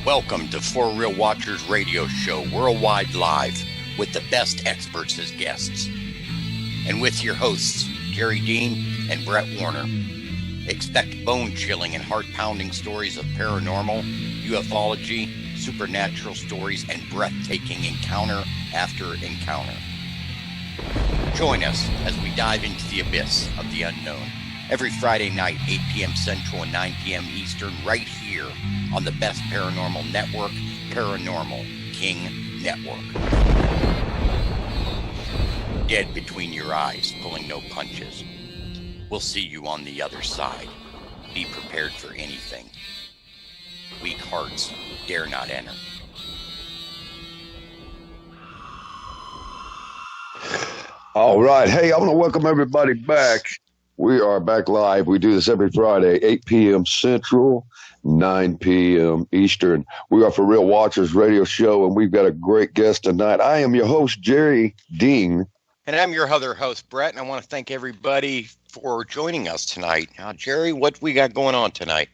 Welcome to For Real Watchers Radio Show, worldwide live, with the best experts as guests. And with your hosts, Jerry Dean and Brett Warner. Expect bone-chilling and heart-pounding stories of paranormal, ufology, supernatural stories, and breathtaking encounter after encounter. Join us as we dive into the abyss of the unknown. Every Friday night, 8 p.m. Central and 9 p.m. Eastern, right here on the best paranormal network, Paranormal King Network. Dead between your eyes, pulling no punches. We'll see you on the other side. Be prepared for anything. Weak hearts dare not enter. All right. Hey, I want to welcome everybody back. We are back live. We do this every Friday, 8 p.m. Central, 9 p.m. Eastern. We are For Real Watchers Radio Show, and we've got a great guest tonight. I am your host, Jerry Dean. And I'm your other host, Brett, and I want to thank everybody for joining us tonight. Now, Jerry, what we got going on tonight?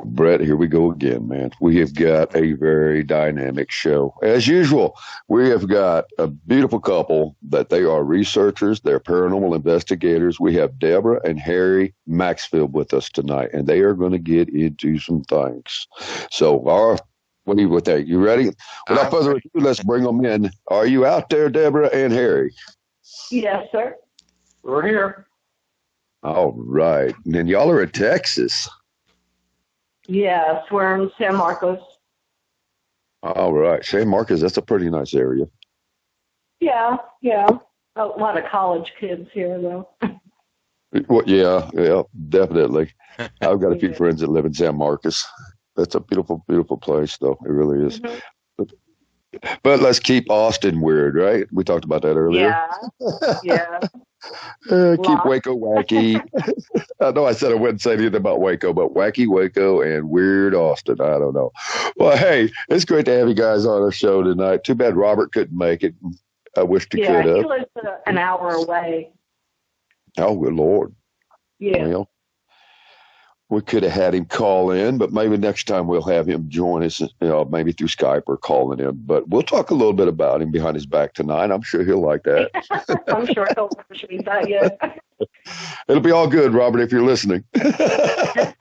Brett, here we go again, man. We have got a very dynamic show. As usual, we have got a beautiful couple that they are researchers. They're paranormal investigators. We have Deborah and Harry Maxfield with us tonight, and they are going to get into some things. So, what are you with that? You ready? Without further ado, let's bring them in. Are you out there, Deborah and Harry? Yes, sir. We're here. All right. And then y'all are in Texas. Yes, we're in San Marcos. All right. San Marcos, that's a pretty nice area. Yeah. A lot of college kids here, though. Well, yeah, definitely. I've got a few friends that live in San Marcos. That's a beautiful, beautiful place, though. It really is. Mm-hmm. But let's keep Austin weird, right? We talked about that earlier. Yeah. Keep Waco wacky. I know I said I wouldn't say anything about Waco, but wacky Waco and weird Austin. I don't know. Well, hey, it's great to have you guys on our show tonight. Too bad Robert couldn't make it. I wished he could have. Yeah, he lives an hour away. Oh, good Lord. Yeah. Well, we could have had him call in, but maybe next time we'll have him join us, maybe through Skype or calling in. But we'll talk a little bit about him behind his back tonight. I'm sure he'll like that. I'm sure he'll appreciate that, yeah. It'll be all good, Robert, if you're listening. Let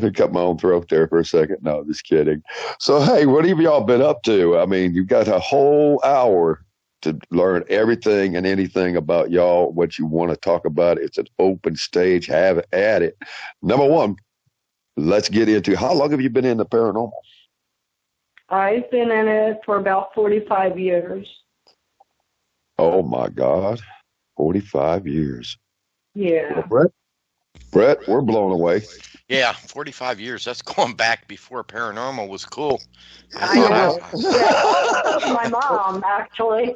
me cut my own throat there for a second. No, just kidding. So, hey, what have y'all been up to? I mean, you've got a whole hour to learn everything and anything about y'all, what you want to talk about. It's an open stage. Have at it. Number one, let's get into, how long have you been in the paranormal? I've been in it for about 45 years. Oh, my God. 45 years. Yeah. Well, Brett, we're blown away. Yeah, 45 years. That's going back before paranormal was cool. I know. Yeah. My mom, actually.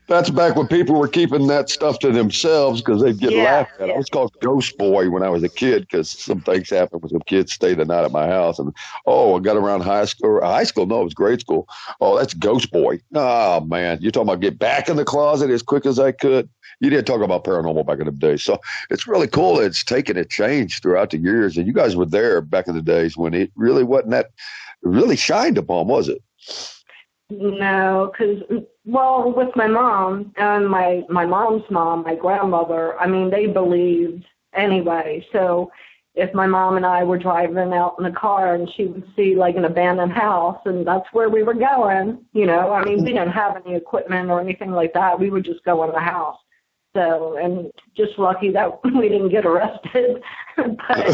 That's back when people were keeping that stuff to themselves because they'd get laughed at. I was called Ghost Boy when I was a kid because some things happened when some kids stayed the night at my house. And, I got around high school. No, it was grade school. Oh, that's Ghost Boy. Oh, man. You're talking about get back in the closet as quick as I could. You didn't talk about paranormal back in the day. So it's really cool. It's taken a change throughout the years. And you guys were there back in the days when it really wasn't that really shined upon, was it? No, because, with my mom and my mom's mom, my grandmother, I mean, they believed anyway. So if my mom and I were driving out in the car and she would see like an abandoned house and that's where we were going, we didn't have any equipment or anything like that. We would just go in the house. So, and just lucky that we didn't get arrested. But,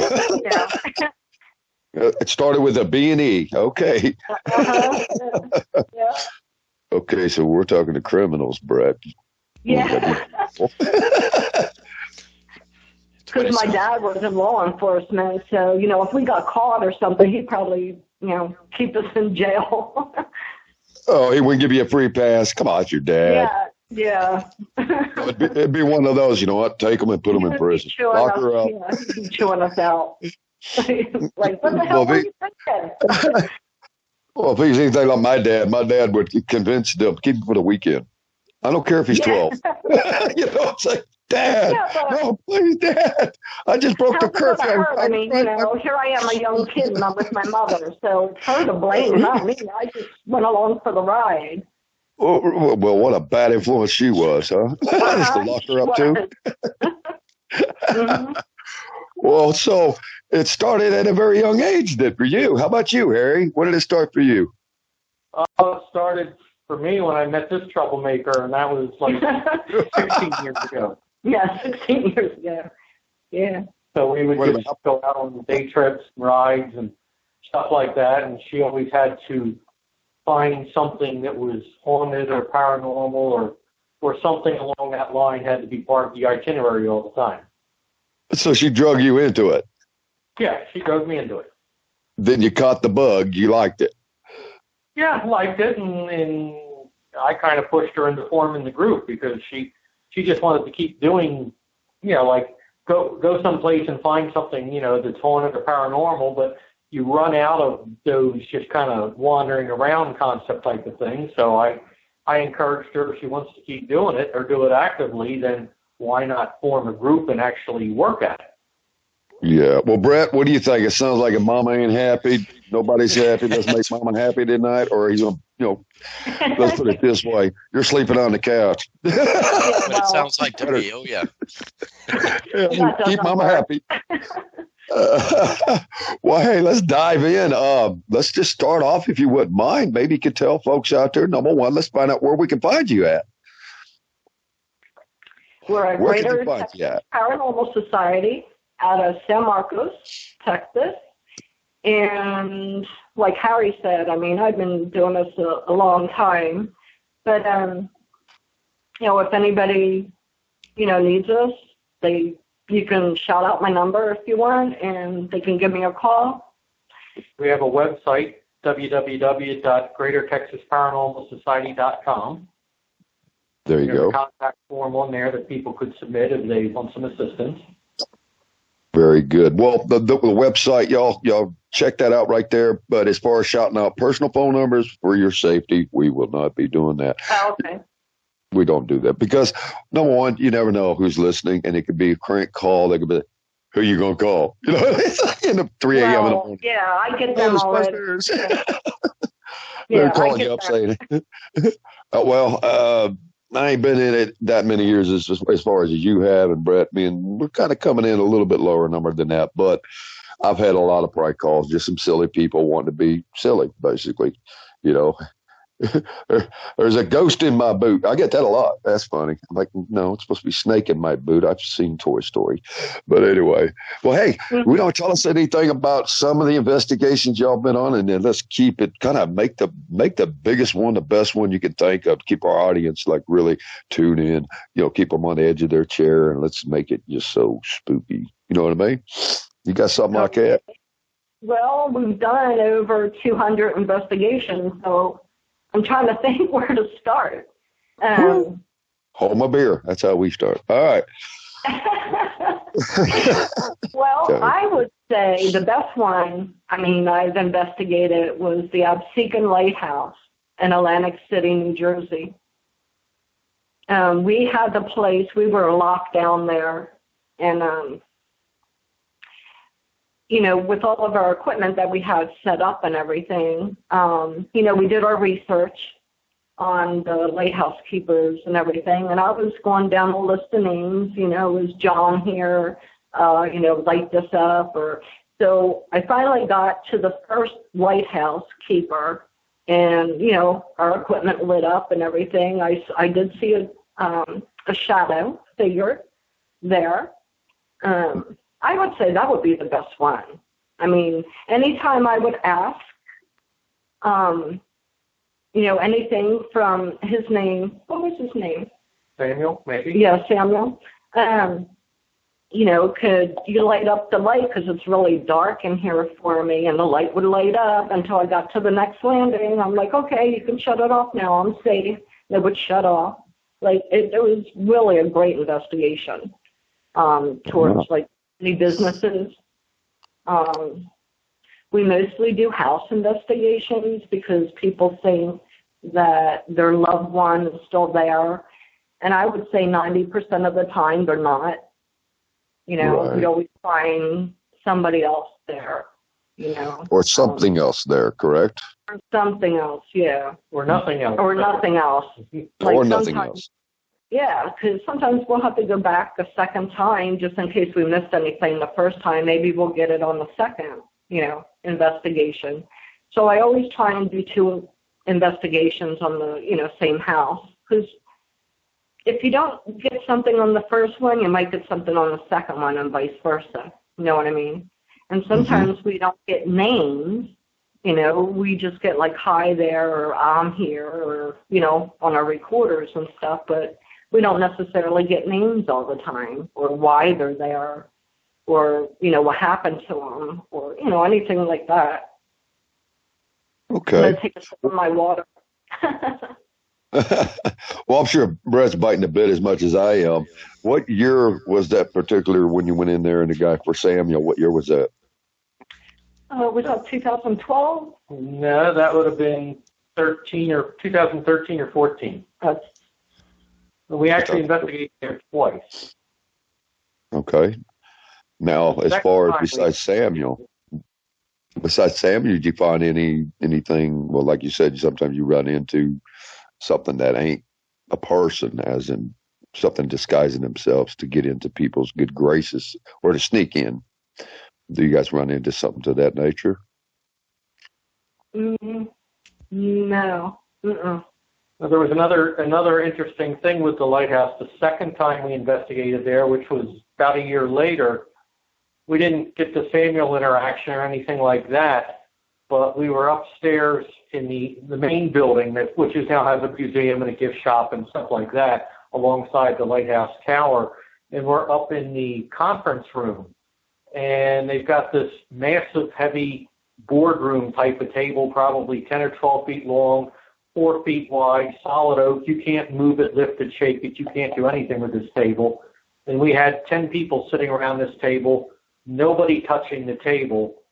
It started with a B&E. Okay. Yeah. Okay, so we're talking to criminals, Brett. Yeah. Because my dad was in law enforcement, so, if we got caught or something, he'd probably, keep us in jail. Oh, he wouldn't give you a free pass. Come on, it's your dad. Yeah. It'd be one of those, take them and put them in prison. Lock her up. Yeah, he'd be chewing us out. Like, what the hell were you thinking? Well, if he's anything like my dad would convince them, keep him for the weekend. I don't care if he's 12. You know what I'm saying? Dad, Yeah, but no, please, Dad. I just broke the how's it gonna curfew. hurt? I mean, here I am, a young kid, and I'm with my mother, so it's her to blame, not me. I just went along for the ride. Well, what a bad influence she was, huh? Just to lock her up, too. Mm-hmm. Well, so it started at a very young age then for you. How about you, Harry? When did it start for you? It started for me when I met this troublemaker, and that was like 16 years ago. Yeah, 16 years ago. Yeah. So we would just go out on day trips and rides and stuff like that, and she always had to find something that was haunted or paranormal or something along that line had to be part of the itinerary all the time. So she drug you into it. Yeah, she drug me into it. Then you caught the bug. You liked it. Yeah, I liked it, and I kind of pushed her into forming the group because she just wanted to keep doing, like go someplace and find something, that's haunted or paranormal, but you run out of those just kind of wandering around concept type of thing. So I encouraged her, if she wants to keep doing it or do it actively, then why not form a group and actually work at it? Yeah. Well, Brett, what do you think? It sounds like a mama ain't happy. Nobody's happy. Let's make mama happy tonight. Or, let's put it this way. You're sleeping on the couch. But it sounds like to me. Oh, yeah. Keep mama happy. Well, hey, let's dive in. Let's just start off, if you wouldn't mind. Maybe you could tell folks out there, number one, let's find out where we can find you at. We're at Greater Texas Paranormal Society out of San Marcos, Texas. And like Harry said, I mean, I've been doing this a long time. But, if anybody, needs us, you can shout out my number if you want, and they can give me a call. We have a website, www.greatertexasparanormalsociety.com. There you go. There's a contact form on there that people could submit if they want some assistance. Very good. Well, the website, y'all check that out right there. But as far as shouting out personal phone numbers for your safety, we will not be doing that. Oh, okay. We don't do that because, number one, you never know who's listening, and it could be a crank call. They could be, who you going to call? It's like in the 3 a.m. in the morning. Yeah, I get them already. They're calling you up saying, I ain't been in it that many years as far as you have, and Brett, we're kind of coming in a little bit lower number than that, but I've had a lot of prank calls, just some silly people wanting to be silly, basically. There's a ghost in my boot. I get that a lot. That's funny. I'm like, no, it's supposed to be snake in my boot. I've seen Toy Story. But anyway, well, hey, we don't tell us anything about some of the investigations y'all been on, and then let's keep it kind of make the biggest one, the best one you can think of. Keep our audience like really tune in, keep them on the edge of their chair, and let's make it just so spooky. You know what I mean? You got something like that? Well, we've done over 200 investigations, so I'm trying to think where to start. Hold my beer. That's how we start. All right. Well, I would say the best one, I've investigated was the Absecon Lighthouse in Atlantic City, New Jersey. We had the place, we were locked down there, and with all of our equipment that we had set up and everything, we did our research on the lighthouse keepers and everything. And I was going down the list of names, is John here, light this up. So I finally got to the first lighthouse keeper, and, our equipment lit up and everything. I did see a shadow figure there. I would say that would be the best one. Anytime I would ask, anything from his name, what was his name? Samuel, maybe? Yeah, Samuel. Could you light up the light because it's really dark in here for me, and the light would light up until I got to the next landing. I'm like, okay, you can shut it off now. I'm safe. It would shut off. It was really a great investigation towards, any businesses. We mostly do house investigations because people think that their loved one is still there, And I would say 90% of the time they're not. You know, Right. we always find somebody else there, you know. Or something else there, correct? Or something else, yeah. Or nothing else. Or nothing else. Or nothing else. Yeah, because sometimes we'll have to go back a second time just in case we missed anything the first time. Maybe we'll get it on the second, you know, investigation. So I always try and do 2 investigations on the, you know, same house. Because if you don't get something on the first one, you might get something on the second one and vice versa. You know what I mean? And sometimes we don't get names. You know, we just get like, hi there, or I'm here, or, you know, on our recorders and stuff, but we don't necessarily get names all the time, or why they're there, or, you know, what happened to them, or, you know, anything like that. Okay. I'm going to take a sip of my water. Well, I'm sure Brett's biting a bit as much as I am. What year was that particular when you went in there and the guy for Samuel? What year was that? Was that 2012? No, that would have been 2013 or 14. We actually investigated there twice. Okay. Now, as far as besides Samuel, did you find anything? Well, like you said, sometimes you run into something that ain't a person, as in something disguising themselves to get into people's good graces or to sneak in. Do you guys run into something to that nature? No. Mm-mm. Well, there was another interesting thing with the Lighthouse. The second time we investigated there, which was about a year later, we didn't get the Samuel interaction or anything like that, but we were upstairs in the main building, which is now has a museum and a gift shop and stuff like that, alongside the Lighthouse Tower, and we're up in the conference room. And they've got this massive, heavy boardroom type of table, probably 10 or 12 feet long, 4 feet wide, solid oak. You can't move it, lift it, shake it. You can't do anything with this table. And we had 10 people sitting around this table, nobody touching the table.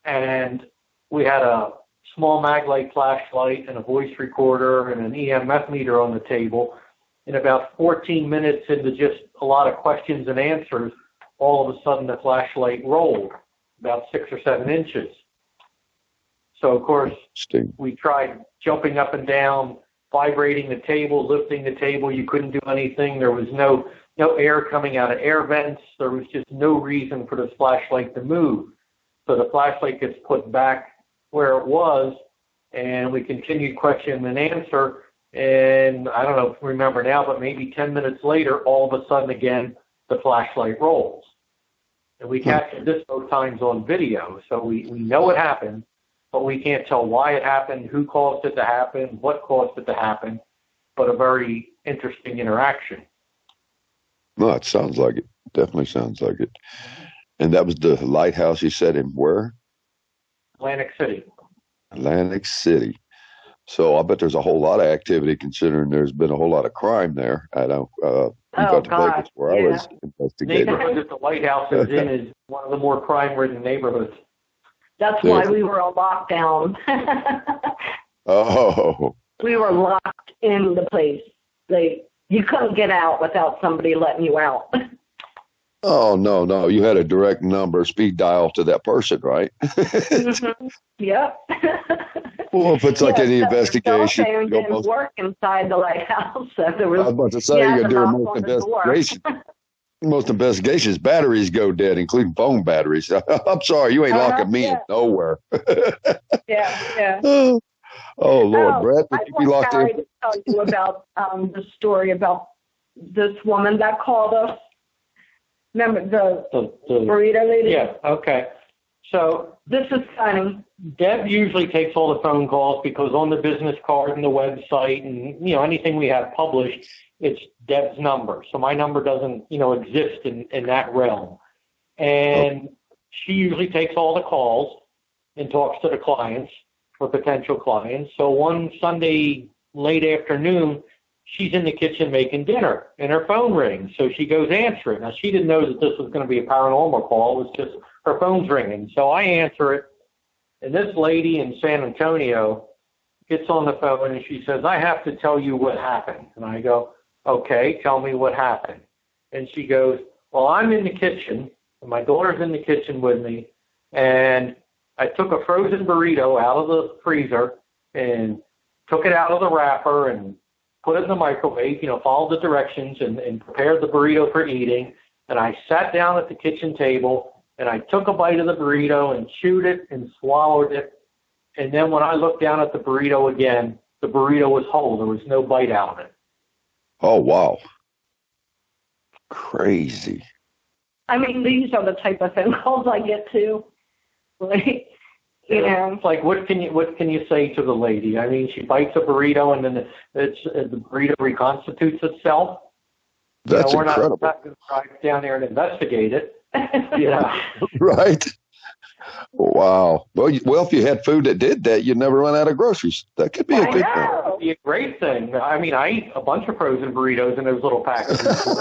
And we had a small maglite flashlight and a voice recorder and an EMF meter on the table. In about 14 minutes into just a lot of questions and answers, all of a sudden the flashlight rolled about 6 or 7 inches. So, of course, we tried jumping up and down, vibrating the table, lifting the table. You couldn't do anything. There was no air coming out of air vents. There was just no reason for this flashlight to move. So the flashlight gets put back where it was, and we continued question and answer. And I don't know if you remember now, but maybe 10 minutes later, all of a sudden again, the flashlight rolls. And we captured this both times on video, so we know it happened, but we can't tell why it happened, who caused it to happen, what caused it to happen, but a very interesting interaction. No, it sounds like it. Definitely sounds like it. And that was the Lighthouse you said in where? Atlantic City. Atlantic City. So I bet there's a whole lot of activity considering there's been a whole lot of crime there. I know. Got to Vegas where I was investigating. The neighborhood that the Lighthouse is in is one of the more crime-ridden neighborhoods. That's why we were on lockdown. Oh. We were locked in the place. You couldn't get out without somebody letting you out. Oh, no. You had a direct number, speed dial to that person, right? Mm-hmm. Yep. Well, if it's like any investigation. It didn't work inside the Lighthouse. So there was, I was about to say, you during most investigations. Most investigations, batteries go dead, including phone batteries. I'm sorry, you ain't locking me in nowhere. Yeah. Oh, Lord, Brett, did you be locked in? I to tell you about the story about this woman that called us. Remember the burrito lady? Yeah, okay. So this is funny. Deb usually takes all the phone calls because on the business card and the website and, anything we have published, it's Deb's number. So my number doesn't, exist in that realm. And she usually takes all the calls and talks to the clients or potential clients. So one Sunday late afternoon, she's in the kitchen making dinner and her phone rings. So she goes answer it. Now, she didn't know that this was going to be a paranormal call. It was just her phone's ringing. So I answer it. And this lady in San Antonio gets on the phone and she says, I have to tell you what happened. And I go, Okay, tell me what happened. And she goes, well, I'm in the kitchen, and my daughter's in the kitchen with me, and I took a frozen burrito out of the freezer and took it out of the wrapper and put it in the microwave, followed the directions and prepared the burrito for eating. And I sat down at the kitchen table, and I took a bite of the burrito and chewed it and swallowed it. And then when I looked down at the burrito again, the burrito was whole. There was no bite out of it. Oh, wow. Crazy. I mean, these are the type of phone calls I get too. Like, It's like, what can you say to the lady? I mean, she bites a burrito and then the burrito reconstitutes itself. That's incredible. We're not going to drive down there and investigate it. Yeah. Right. Wow. Well, if you had food that did that, you'd never run out of groceries. That could be a good thing. That would be a great thing. I mean, I ate a bunch of frozen burritos in those little packages.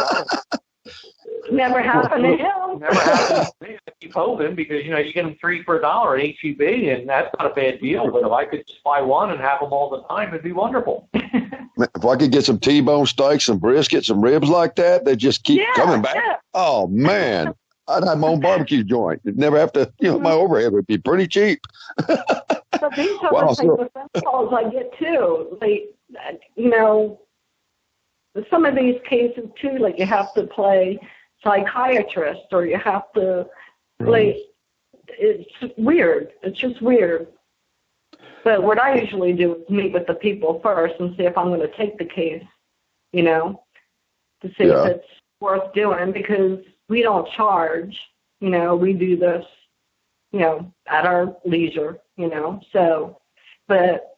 Never happened to him. Never happened to me. I keep hoping because, you get them 3 for $1 at H-E-B, and that's not a bad deal. But if I could just buy one and have them all the time, it'd be wonderful. If I could get some T-bone steaks, some brisket, some ribs like that, they just keep coming back. Yeah. Oh, man. I'd have my own barbecue joint. You'd never have to, my overhead would be pretty cheap. So these are the type of phone calls I get too. Like, some of these cases too, like you have to play psychiatrist or you have to, like, it's weird. It's just weird. But what I usually do is meet with the people first and see if I'm going to take the case, to see if it's worth doing, because we don't charge, we do this, at our leisure, so, but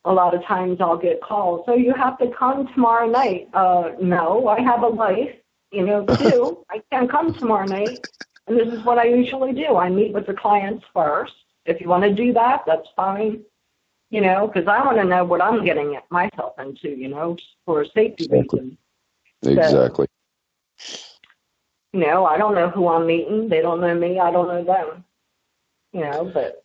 a lot of times I'll get calls, so you have to come tomorrow night. No, I have a life, too. I can't come tomorrow night. And this is what I usually do. I meet with the clients first. If you want to do that, that's fine, because I want to know what I'm getting myself into, for a safety reason. Exactly. So, I don't know who I'm meeting. They don't know me. I don't know them. But.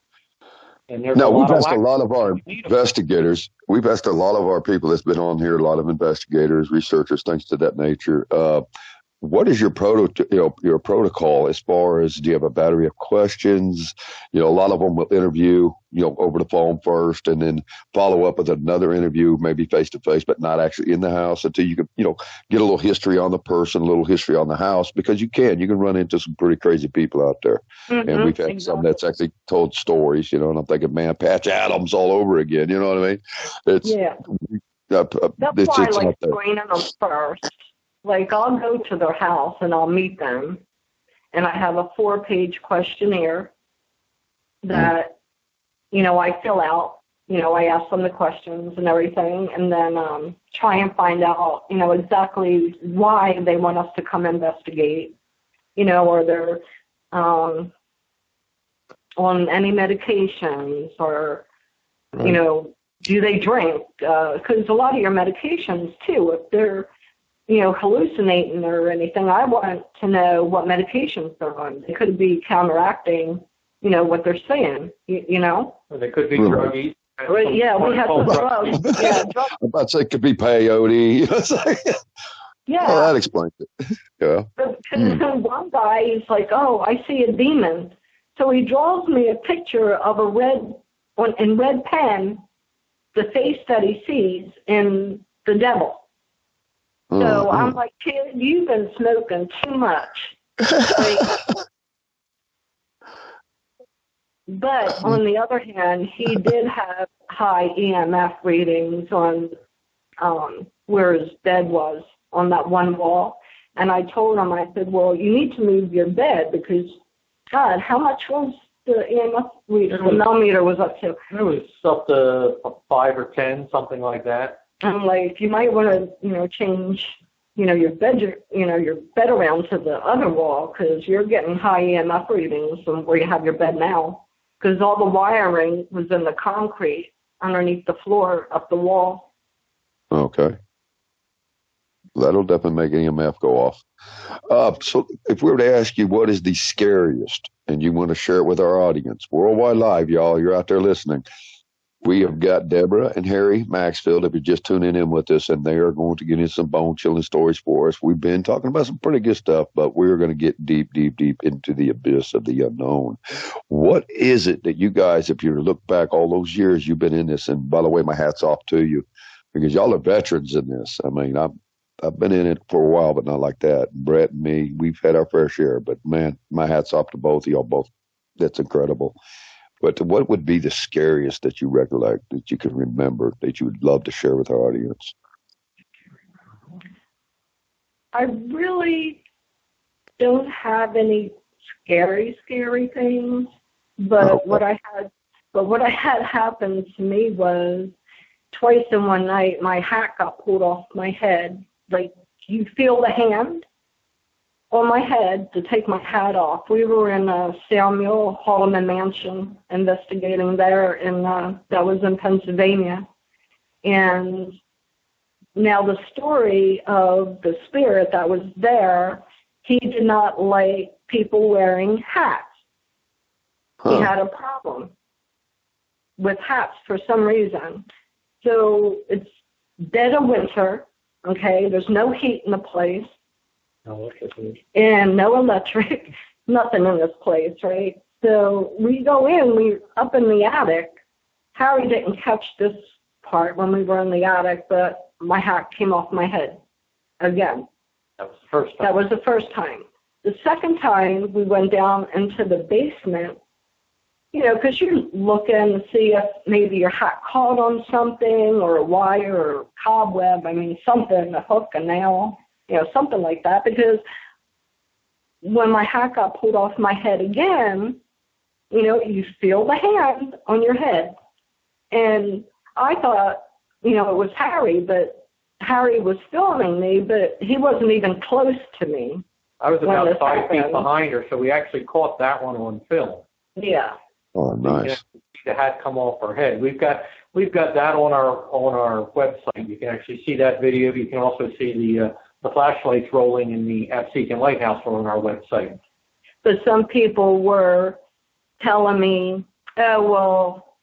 No, we've asked a lot of our investigators. We've asked a lot of our people that's been on here, a lot of investigators, researchers, things to that nature. What is your protocol as far as, do you have a battery of questions? A lot of them will interview, over the phone first and then follow up with another interview, maybe face to face, but not actually in the house until you can, get a little history on the person, a little history on the house, because you can run into some pretty crazy people out there. Mm-hmm, and we've had some that's actually told stories, and I'm thinking, man, Patch Adams all over again. You know what I mean? It's, that's why I like screening them first. Like, I'll go to their house and I'll meet them, and I have a 4-page questionnaire that, I fill out. I ask them the questions and everything, and then try and find out, exactly why they want us to come investigate, or they're on any medications, or, do they drink? Because a lot of your medications, too, if they're hallucinating or anything, I want to know what medications they're on. They could be counteracting, what they're saying, Or they could be druggies. Yeah, we had some drugs. Yeah, drugs. I'm about to say it could be peyote. Yeah. Well, that explains it. Yeah. Because one guy, he's like, oh, I see a demon. So he draws me a picture of in red pen, the face that he sees in the devil. So I'm like, kid, you've been smoking too much. But on the other hand, he did have high EMF readings on where his bed was on that one wall. And I told him, I said, well, you need to move your bed because, God, how much was the EMF reader? The millimeter was up to? It was up to 5 or 10, something like that. I'm like, you might want to, change, your bed around to the other wall because you're getting high EMF readings from where you have your bed now, because all the wiring was in the concrete underneath the floor up the wall. Okay. That'll definitely make EMF go off. So if we were to ask you what is the scariest, and you want to share it with our audience, Worldwide Live, y'all, you're out there listening, We have got Deborah and Harry Maxfield, if you're just tuning in with us, and they are going to get into some bone-chilling stories for us. We've been talking about some pretty good stuff, but we're going to get deep, deep, deep into the abyss of the unknown. What is it that you guys, if you look back all those years you've been in this, and by the way, my hat's off to you, because y'all are veterans in this. I mean, I've been in it for a while, but not like that. Brett and me, we've had our fair share, but man, my hat's off to both of y'all. Both, that's incredible. But what would be the scariest that you recollect, that you can remember, that you would love to share with our audience? I really don't have any scary things, but what I had happen to me was twice in one night my hat got pulled off my head. Like, you feel the hand on my head to take my hat off. We were in Samuel Haldeman Mansion investigating there, and that was in Pennsylvania. And now the story of the spirit that was there, he did not like people wearing hats. He had a problem with hats for some reason. So it's dead of winter, okay? There's no heat in the place. And no electric, nothing in this place, right? So we go in, we're up in the attic. Harry didn't catch this part when we were in the attic, but my hat came off my head again. That was the first time. That was the first time. The second time, we went down into the basement, you know, because you're looking to see if maybe your hat caught on something or a wire or cobweb. I mean, something, a hook, a nail, you know, something like that. Because when my hat got pulled off my head again, you know, you feel the hand on your head. And I thought, you know, it was Harry, but Harry was filming me, but he wasn't even close to me. I was about 5 feet behind her, so we actually caught that one on film. Yeah. Oh, nice. The hat come off her head. We've got that on our website. You can actually see that video. You can also see the flashlights rolling in the Absecon Lighthouse on our website. But some people were telling me, oh, well,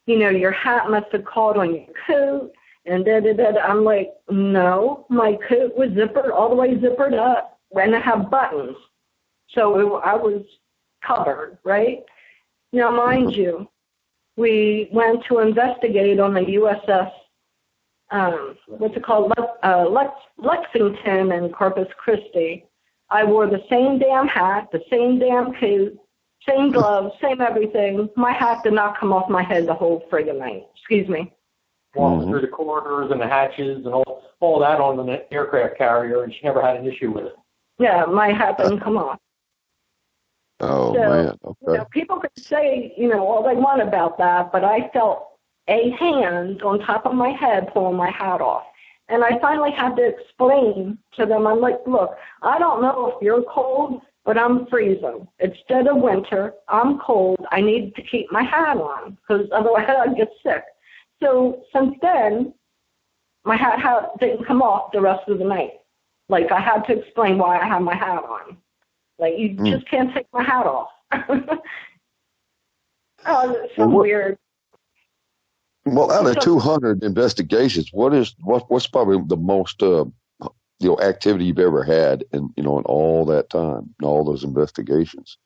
you know, your hat must have caught on your coat, and da-da-da. I'm like, no, my coat was zippered, all the way zippered up, and I have buttons. So I was covered, right? Now, mind you, we went to investigate on the USS, what's it called, Lexington and Corpus Christi. I wore the same damn hat, the same damn coat, same gloves, same everything. My hat did not come off my head the whole friggin' night. Excuse me. Walking through the corridors and the hatches and all that on the aircraft carrier, and she never had an issue with it. Yeah, my hat didn't come off. Oh, so, man. Okay. You know, people could say, you know, all they want about that, but I felt a hand on top of my head pulling my hat off. And I finally had to explain to them, I'm like, look, I don't know if you're cold, but I'm freezing. It's dead of winter. I'm cold. I need to keep my hat on because otherwise I'd get sick. So since then, my hat didn't come off the rest of the night. Like, I had to explain why I had my hat on. Like, you just can't take my hat off. Oh, it's so weird. Well, out of 200 investigations, what's probably the most activity you've ever had in all that time, in all those investigations?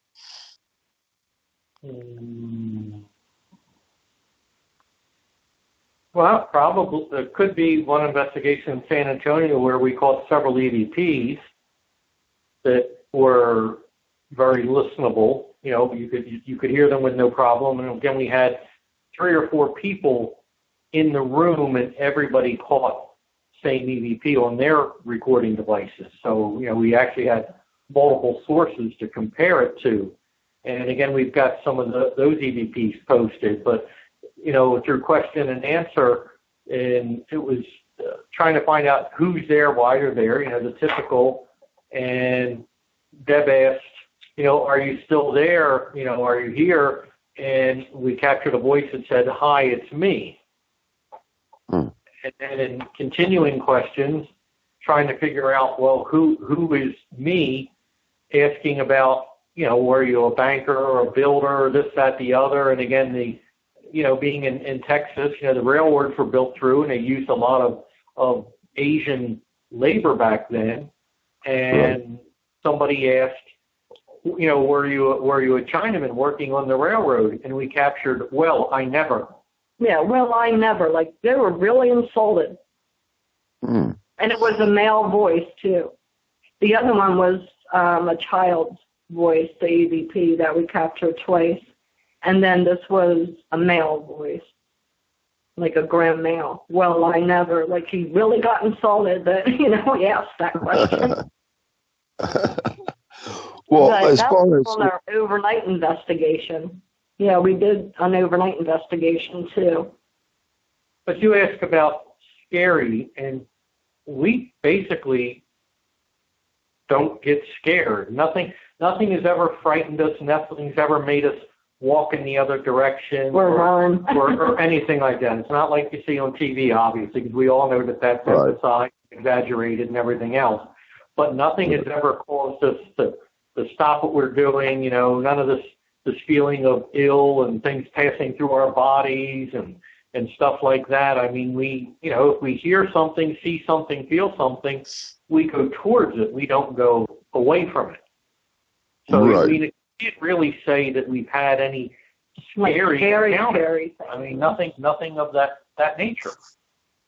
Well, probably there could be one investigation in San Antonio where we caught several EVPs that were very listenable. You know, you could hear them with no problem. And again, we had 3 or 4 people in the room, and everybody caught same EVP on their recording devices. So, you know, we actually had multiple sources to compare it to. And again, we've got some of those EVPs posted, but, you know, through question and answer, and it was trying to find out who's there, why they're there, you know, the typical. And Deb asked, you know, are you still there? You know, are you here? And we captured a voice that said, hi, it's me. And then in continuing questions, trying to figure out, well, who is me, asking about, you know, were you a banker or a builder, this, that, the other. And again, being in Texas, the railroads were built through, and they used a lot of Asian labor back then. And somebody asked, were you a Chinaman working on the railroad? And we captured, well, I never. Yeah, well, I never. Like, they were really insulted. Mm. And it was a male voice, too. The other one was a child's voice, the EVP, that we captured twice. And then this was a male voice, like a grim male. Well, I never. Like, he really got insulted that, he asked that question. Well, but as that far was as on our overnight investigation. Yeah, we did an overnight investigation, too. But you asked about scary, and we basically don't get scared. Nothing has ever frightened us. Nothing's ever made us walk in the other direction or run or anything like that. It's not like you see on TV, obviously, because we all know that that's emphasized, exaggerated, and everything else. But nothing has ever caused us to stop what we're doing. None of this feeling of ill and things passing through our bodies and stuff like that. I mean, we, if we hear something, see something, feel something, we go towards it. We don't go away from it. So, right. I mean, you can't really say that we've had any scary encounters. I mean, nothing of that nature.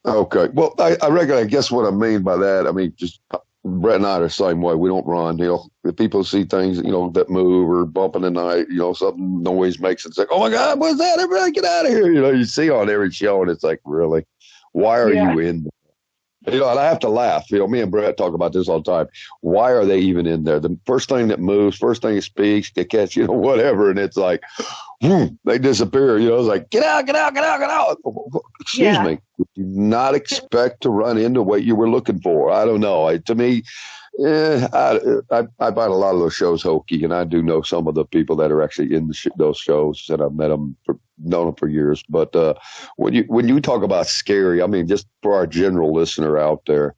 Okay. Well, I guess what I mean by that, I mean, just Brett and I are the same way. We don't run. If people see things, that move or bump in the night, something noise makes it say, oh my God, what's that? Everybody get out of here. You see on every show, and it's like, really? Why are you in there? And I have to laugh. Me and Brett talk about this all the time. Why are they even in there? The first thing that moves, first thing that speaks, they catch, whatever. And it's like, they disappear. It's like, get out, get out, get out, get out. Excuse me. Did you not expect to run into what you were looking for? I don't know. To me, I find a lot of those shows hokey, and I do know some of the people that are actually in those shows, and I've met them, known them for years. But when you talk about scary, I mean, just for our general listener out there,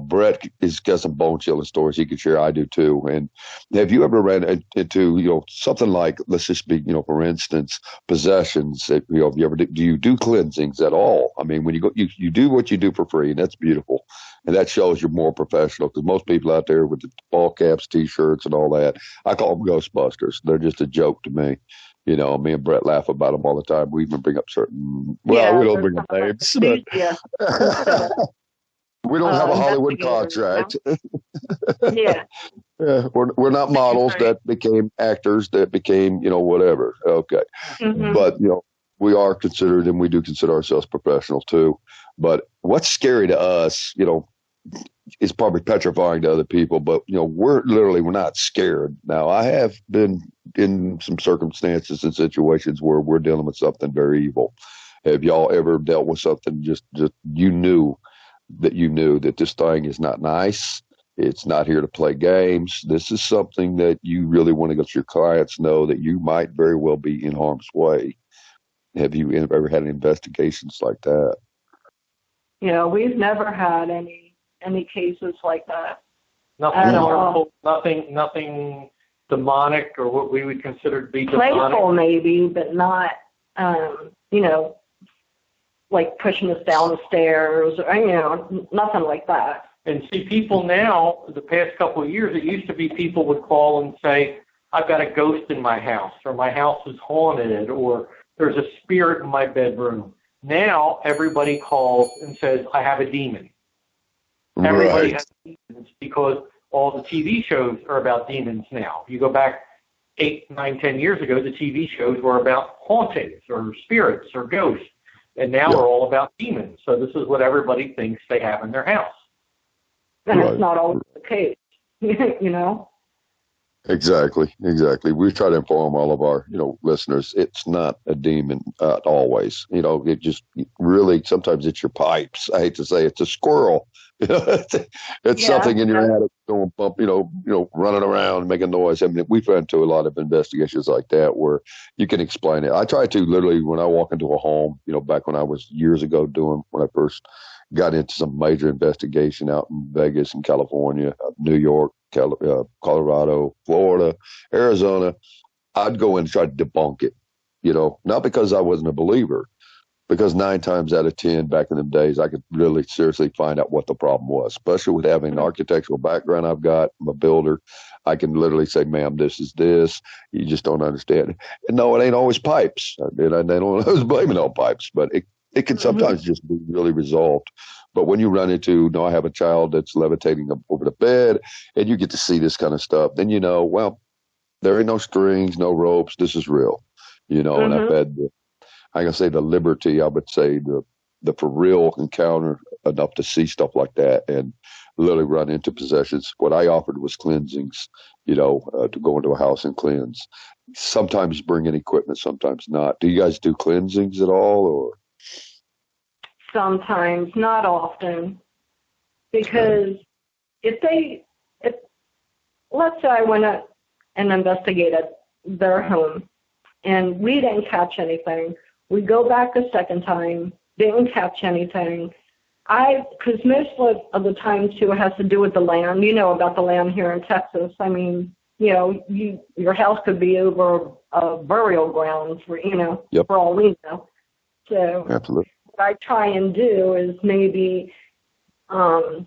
Brett has got some bone chilling stories he could share. I do too. And have you ever ran into something like, let's just be, for instance, possessions? If you ever do you do cleansings at all? I mean, when you go, you do what you do for free, and that's beautiful. And that shows you're more professional, because most people out there with the ball caps, T-shirts, and all that, I call them Ghostbusters. They're just a joke to me. Me and Brett laugh about them all the time. We even bring up we don't bring up names. But we don't have a Hollywood contract. Yeah. We're not models that became actors that became, whatever. Okay. Mm-hmm. But, we are considered, and we do consider ourselves professional too. But what's scary to us, is probably petrifying to other people, but we're not scared. Now, I have been in some circumstances and situations where we're dealing with something very evil. Have y'all ever dealt with something just you knew that this thing is not nice? It's not here to play games. This is something that you really want to let your clients know that you might very well be in harm's way. Have you ever had any investigations like that? We've never had any cases like that. Nothing harmful, nothing demonic, or what we would consider to be demonic. Playful maybe, but not, like pushing us down the stairs, or, nothing like that. And see, people now, the past couple of years, it used to be people would call and say, I've got a ghost in my house, or my house is haunted, or there's a spirit in my bedroom. Now, everybody calls and says, I have a demon. Right. Everybody has demons, because all the TV shows are about demons now. You go back 8, 9, 10 years ago, the TV shows were about hauntings or spirits or ghosts. And now they're all about demons. So this is what everybody thinks they have in their house. And it's not always the case, Exactly. We try to inform all of our, listeners, it's not a demon always. It just really, sometimes it's your pipes. I hate to say it's a squirrel. It's something in your attic going bump, running around, making noise. I mean, we've run into a lot of investigations like that where you can explain it. I try to literally, when I walk into a home, back when I was years ago when I first got into some major investigation out in Vegas and California, New York, Colorado, Florida, Arizona, I'd go in and try to debunk it. not because I wasn't a believer, because 9 times out of 10 back in them days, I could really seriously find out what the problem was, especially with having an architectural background I've got. I'm a builder. I can literally say, ma'am, this is this. You just don't understand. And no, it ain't always pipes. They don't always blame it on pipes, but it can sometimes just be really resolved. But when you run into, no, I have a child that's levitating over the bed, and you get to see this kind of stuff, then well, there ain't no strings, no ropes. This is real, and I've had I can say the liberty, I would say the for real encounter enough to see stuff like that and literally run into possessions. What I offered was cleansings, to go into a house and cleanse. Sometimes bring in equipment, sometimes not. Do you guys do cleansings at all, or? Sometimes, not often, because if let's say I went out and investigated their home and we didn't catch anything. We go back a second time, didn't catch anything. Because most of the time, too, it has to do with the land. You know about the land here in Texas. I mean, your house could be over burial grounds, for all we know. So Absolutely. What I try and do is maybe offer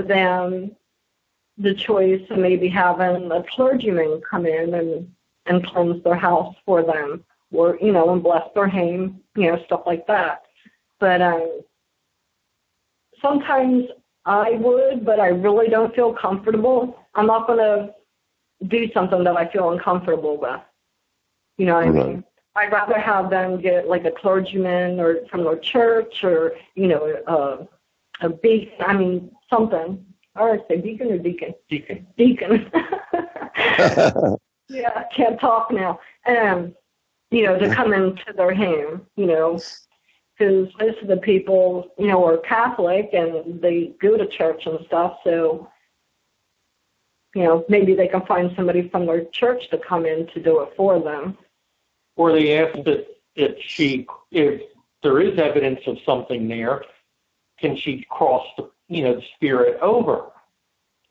them the choice of maybe having a clergyman come in and cleanse their house for them, or, and bless their home, stuff like that. But sometimes I would, but I really don't feel comfortable. I'm not going to do something that I feel uncomfortable with. You know what I mean? I'd rather have them get like a clergyman or from their church or, a beacon, something. Or I say deacon or deacon? Deacon. Deacon. Yeah, I can't talk now. To come into their home, because most of the people, are Catholic and they go to church and stuff. So, maybe they can find somebody from their church to come in to do it for them. Or they ask that if there is evidence of something there, can she cross the spirit over?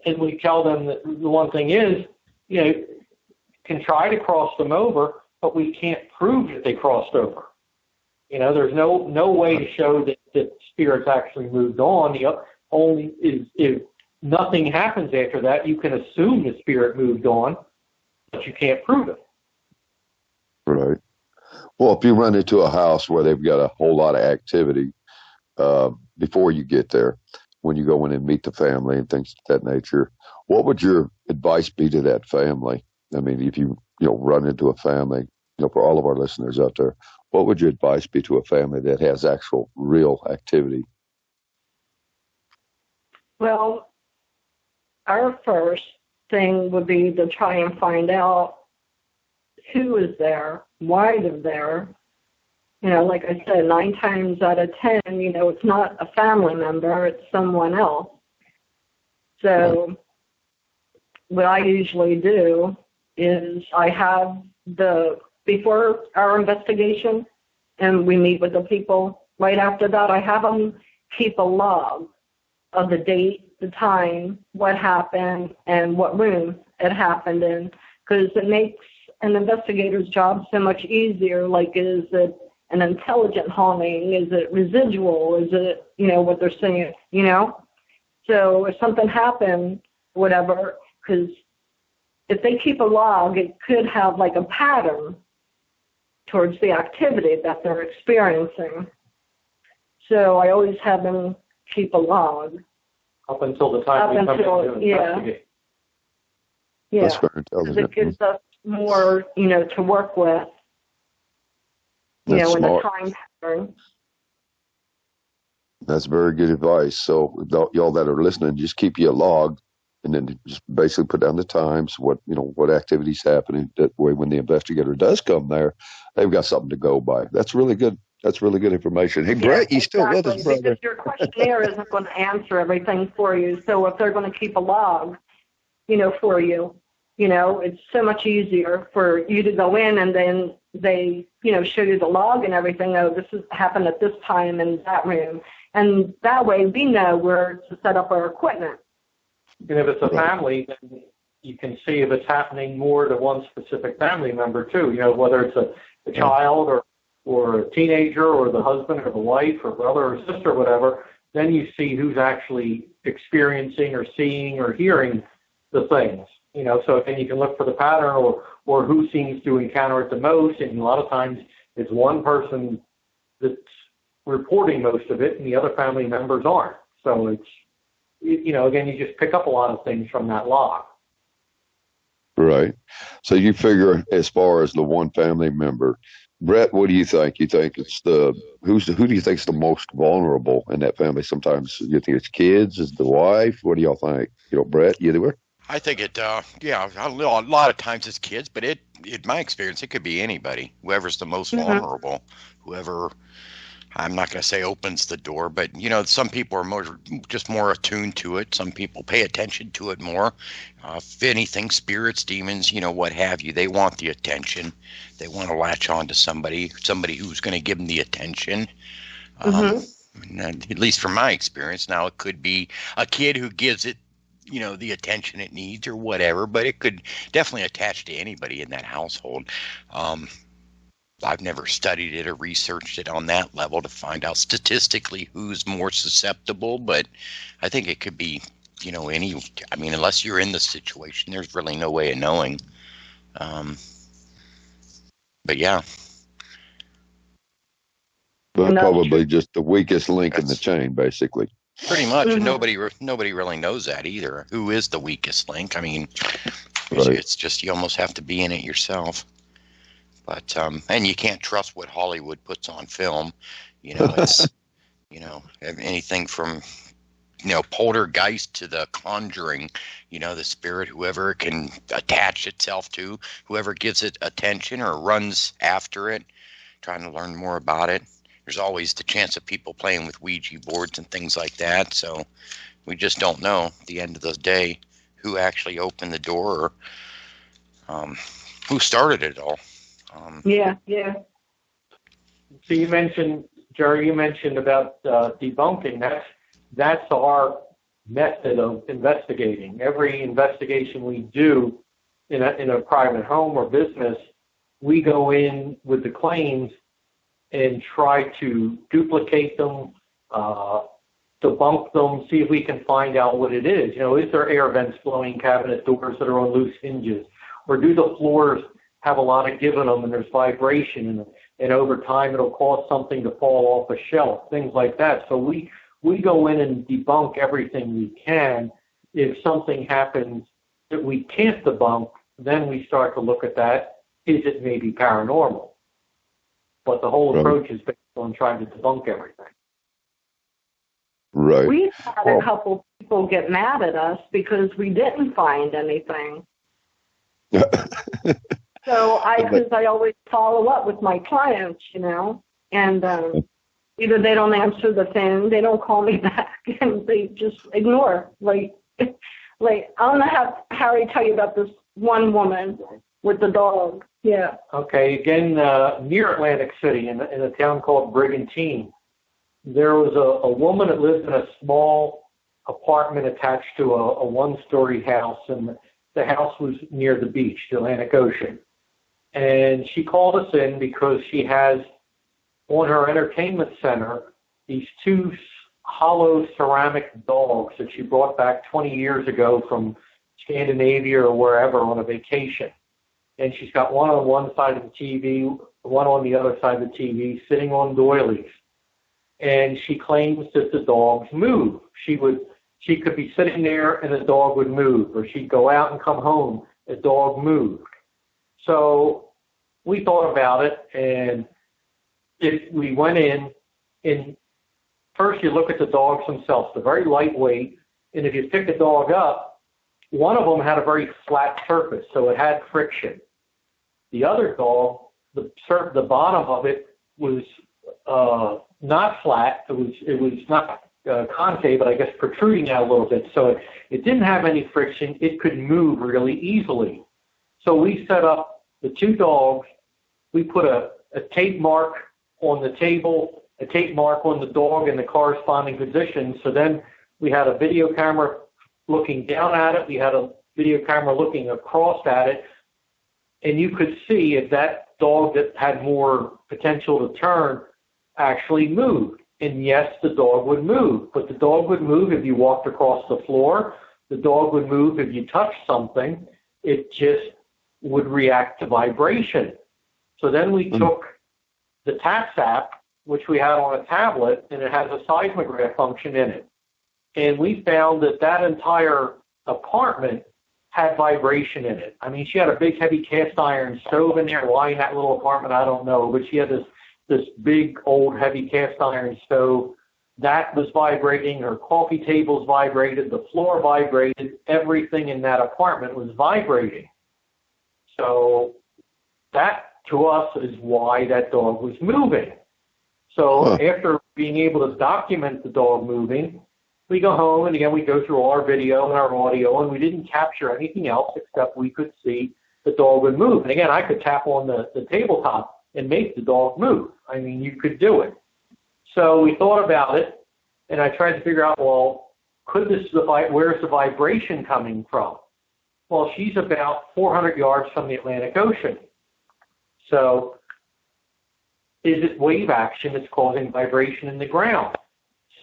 And we tell them that the one thing is, can try to cross them over, but we can't prove that they crossed over. There's no way to show that spirits actually moved on. The only is if nothing happens after that, you can assume the spirit moved on, but you can't prove it. Right. Well, if you run into a house where they've got a whole lot of activity before you get there, when you go in and meet the family and things of that nature, what would your advice be to that family? I mean, if you run into a family, for all of our listeners out there, what would your advice be to a family that has actual real activity? Well, our first thing would be to try and find out who is there, why they're there. Like I said, 9 times out of 10, it's not a family member, it's someone else. So what I usually do is I have before our investigation and we meet with the people, right after that, I have them keep a log of the date, the time, what happened, and what room it happened in, because it makes an investigator's job so much easier. Like, is it an intelligent haunting? Is it residual? Is it, what they're saying, So if something happened, whatever, because if they keep a log, it could have like a pattern towards the activity that they're experiencing. So I always have them keep a log. Up until the time we come in to investigate. Yeah. That's very intelligent. Because it gives us more, to work with, That's in smart. a time pattern. That's very good advice. So y'all that are listening, just keep you a log and then just basically put down the times, what activity's happening. That way when the investigator does come there, they've got something to go by. That's really good. That's really good information. Hey, Brett, you still with us, brother? Because your questionnaire isn't going to answer everything for you. So if they're going to keep a log, for you, it's so much easier for you to go in and then they, show you the log and everything. Oh, this has happened at this time in that room. And that way we know where to set up our equipment. And if it's a family, then you can see if it's happening more to one specific family member too. Whether it's a child or a teenager or the husband or the wife or brother or sister or whatever. Then you see who's actually experiencing or seeing or hearing the things. So then you can look for the pattern or who seems to encounter it the most. And a lot of times it's one person that's reporting most of it and the other family members aren't. So it's, again, you just pick up a lot of things from that log. Right. So you figure as far as the one family member, Brett, what do you think? You think it's who do you think is the most vulnerable in that family? Sometimes you think it's kids, is the wife? What do y'all think? Brett, either way? I think a lot of times it's kids, but in my experience, it could be anybody, whoever's the most vulnerable, whoever, I'm not going to say opens the door, but, some people are more attuned to it. Some people pay attention to it more. If anything, spirits, demons, what have you, they want the attention. They want to latch on to somebody who's going to give them the attention. At least from my experience. Now, it could be a kid who gives it, the attention it needs or whatever, but it could definitely attach to anybody in that household. I've never studied it or researched it on that level to find out statistically who's more susceptible, but I think it could be, unless you're in the situation, there's really no way of knowing. But yeah. But probably just the weakest link in the chain, basically. Pretty much. And nobody really knows that either. Who is the weakest link? It's just you almost have to be in it yourself. But and you can't trust what Hollywood puts on film. It's anything from Poltergeist to The Conjuring. The spirit, whoever it can attach itself to, whoever gives it attention or runs after it, trying to learn more about it. There's always the chance of people playing with Ouija boards and things like that. So we just don't know at the end of the day who actually opened the door or who started it all. Yeah. So you mentioned, Jerry, about debunking. That's our method of investigating. Every investigation we do in a private home or business, we go in with the claims and try to duplicate them, debunk them, see if we can find out what it is. Is there air vents blowing cabinet doors that are on loose hinges? Or do the floors have a lot of give in them and there's vibration and over time it'll cause something to fall off a shelf, things like that. So we go in and debunk everything we can. If something happens that we can't debunk, then we start to look at that. Is it maybe paranormal? But the whole approach is based on trying to debunk everything. Right. We've had a couple people get mad at us because we didn't find anything. So because I always follow up with my clients, and either they don't answer the phone, they don't call me back, and they just ignore. Like I want to have Harry tell you about this one woman with the dog. Yeah. Okay. Again, near Atlantic City, in a town called Brigantine, there was a woman that lived in a small apartment attached to a one-story house, and the house was near the beach, the Atlantic Ocean. And she called us in because she has on her entertainment center these two hollow ceramic dogs that she brought back 20 years ago from Scandinavia or wherever on a vacation. And she's got one on one side of the TV, one on the other side of the TV, sitting on doilies. And she claims that the dogs move. She could be sitting there and the dog would move, or she'd go out and come home, the dog moved. So we thought about it, and we went in, and first you look at the dogs themselves. They're very lightweight, and if you pick a dog up, one of them had a very flat surface, so it had friction. The other dog, the bottom of it was not flat. It was not concave, but I guess protruding out a little bit. So it didn't have any friction. It could move really easily. So we set up the two dogs. We put a tape mark on the table, a tape mark on the dog in the corresponding position. So then we had a video camera looking down at it. We had a video camera looking across at it, and you could see if that dog that had more potential to turn actually moved. And yes, the dog would move, but the dog would move if you walked across the floor. The dog would move if you touched something. It just would react to vibration. So then we took the TAPS app, which we had on a tablet, and it has a seismograph function in it. And we found that that entire apartment had vibration in it. I mean, she had a big, heavy cast iron stove in there. Why in that little apartment, I don't know. But she had this big, old, heavy cast iron stove. That was vibrating. Her coffee tables vibrated. The floor vibrated. Everything in that apartment was vibrating. So that, to us, is why that dog was moving. So after being able to document the dog moving, we go home, and again, we go through all our video and our audio, and we didn't capture anything else except we could see the dog would move. And again, I could tap on the tabletop and make the dog move. I mean, you could do it. So we thought about it, and I tried to figure out, well, where's the vibration coming from? Well, she's about 400 yards from the Atlantic Ocean. So is it wave action that's causing vibration in the ground?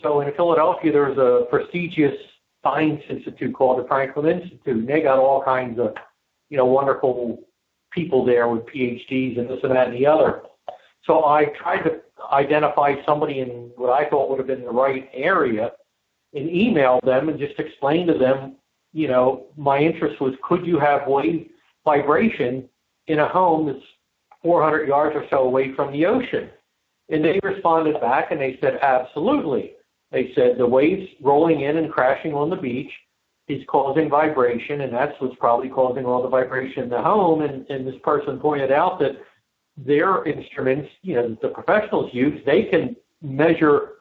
So in Philadelphia, there's a prestigious science institute called the Franklin Institute, and they got all kinds of, wonderful people there with PhDs and this and that and the other. So I tried to identify somebody in what I thought would have been the right area and email them and just explain to them, my interest was, could you have wave vibration in a home that's 400 yards or so away from the ocean? And they responded back and they said, absolutely. They said the waves rolling in and crashing on the beach is causing vibration, and that's what's probably causing all the vibration in the home. And this person pointed out that their instruments, that the professionals use, they can measure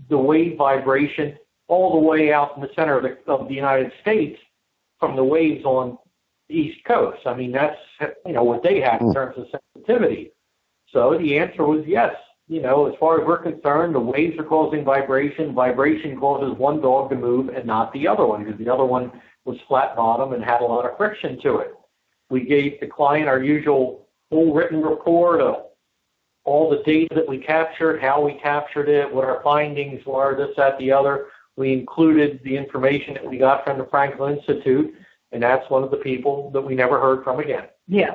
the wave vibration all the way out in the center of the United States from the waves on the East Coast. I mean, that's, what they have in terms of sensitivity. So the answer was yes. As far as we're concerned, the waves are causing vibration. Vibration causes one dog to move and not the other one, because the other one was flat bottom and had a lot of friction to it. We gave the client our usual full written report of all the data that we captured, how we captured it, what our findings were, this, that, the other. We included the information that we got from the Franklin Institute, and that's one of the people that we never heard from again. Yeah.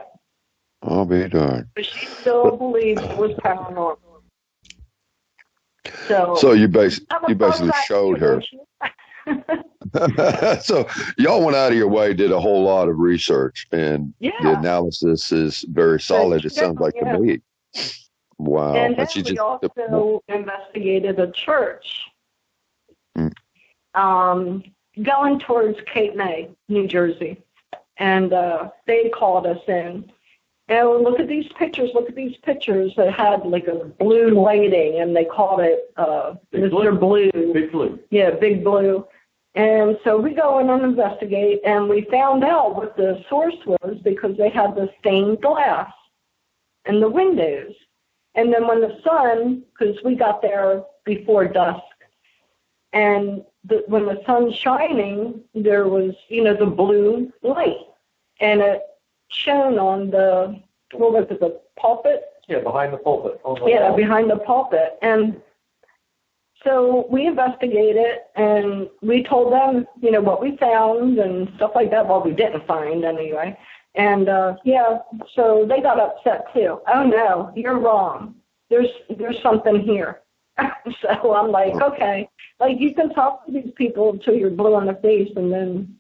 I'll be darned. But she still believes it was paranormal. So you basically showed her. So y'all went out of your way, did a whole lot of research, and the analysis is very solid. It sounds like to me. Wow. And then we also investigated a church going towards Cape May, New Jersey, and they called us in. And look at these pictures. That had like a blue lighting, and they called it Mr. Blue. Big Blue. Yeah, Big Blue. And so we go in and investigate, and we found out what the source was because they had the stained glass in the windows. And then when the sun, because we got there before dusk, and when the sun's shining, there was, the blue light, and it shone on the pulpit? Yeah, behind the pulpit. Behind the pulpit. And so we investigated, and we told them, what we found and stuff like that. Well, we didn't find anyway. And, so they got upset too. Oh, no, you're wrong. There's something here. So I'm like, okay. Like, you can talk to these people until you're blue in the face, and then,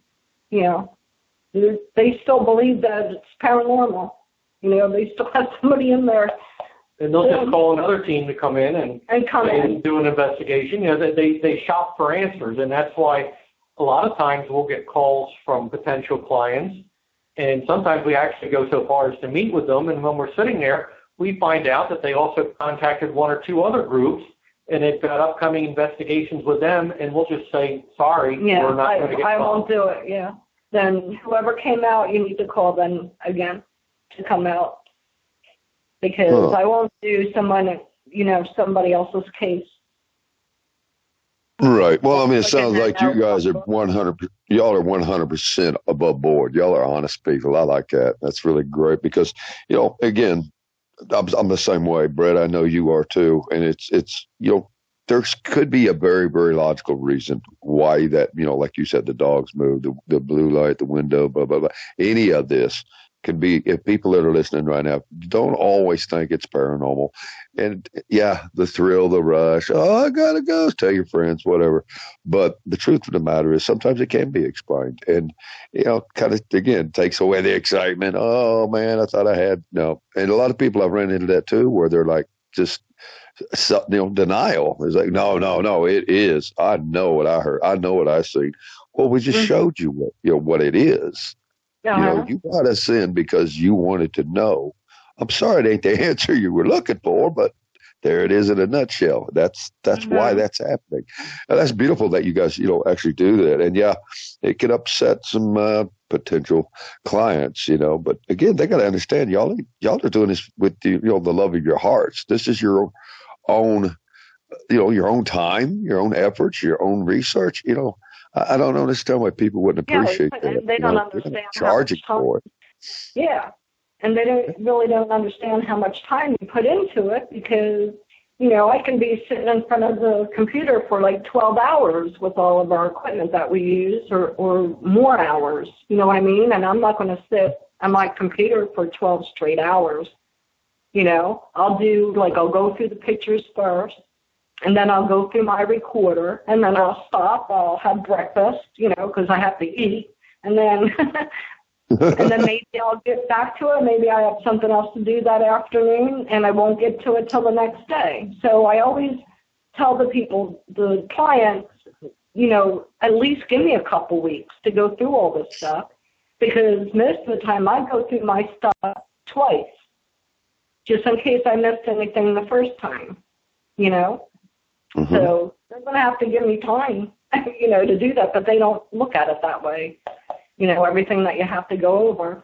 they still believe that it's paranormal. They still have somebody in there. And they'll just call another team to come in and do an investigation. They shop for answers, and that's why a lot of times we'll get calls from potential clients, and sometimes we actually go so far as to meet with them, and when we're sitting there, we find out that they also contacted one or two other groups, and they've got upcoming investigations with them, and we'll just say, sorry, we're not going to get I won't do it, Then whoever came out, you need to call them again to come out. Because I won't do somebody else's case. Right. Right. Well, I mean, it Like I sounds said, like you guys are 100. Y'all are 100% above board. Y'all are honest people. I like that. That's really great because, again, I'm the same way, Brett. I know you are too, and it's there could be a very, very logical reason why that, like you said, the dogs move, the blue light, the window, blah blah blah. Any of this could be, if people that are listening right now don't always think it's paranormal, and yeah, the thrill, the rush, oh, I gotta go, tell your friends, whatever. But the truth of the matter is, sometimes it can be explained, and kind of again takes away the excitement. Oh man, I thought I had no, and a lot of people I've run into that too, where they're like just denial. It's like, no, it is. I know what I heard. I know what I see. Well, we just showed you what it is. You got us in because you wanted to know. I'm sorry it ain't the answer you were looking for, but there it is in a nutshell. That's why that's happening. And that's beautiful that you guys, actually do that. And yeah, it can upset some potential clients, but again, they got to understand y'all are doing this with the love of your hearts. This is your own, your own time, your own efforts, your own research. I don't understand why people wouldn't appreciate that. They don't understand charging for it. Yeah, and they don't understand how much time you put into it, because I can be sitting in front of the computer for like 12 hours with all of our equipment that we use, or more hours. You know what I mean? And I'm not going to sit on my computer for 12 straight hours. I'll go through the pictures first, and then I'll go through my recorder, and then I'll stop. I'll have breakfast, because I have to eat, and then and then maybe I'll get back to it. Maybe I have something else to do that afternoon, and I won't get to it till the next day. So I always tell the clients, at least give me a couple weeks to go through all this stuff, because most of the time I go through my stuff twice, just in case I missed anything the first time, So they're going to have to give me time, to do that, but they don't look at it that way. Everything that you have to go over.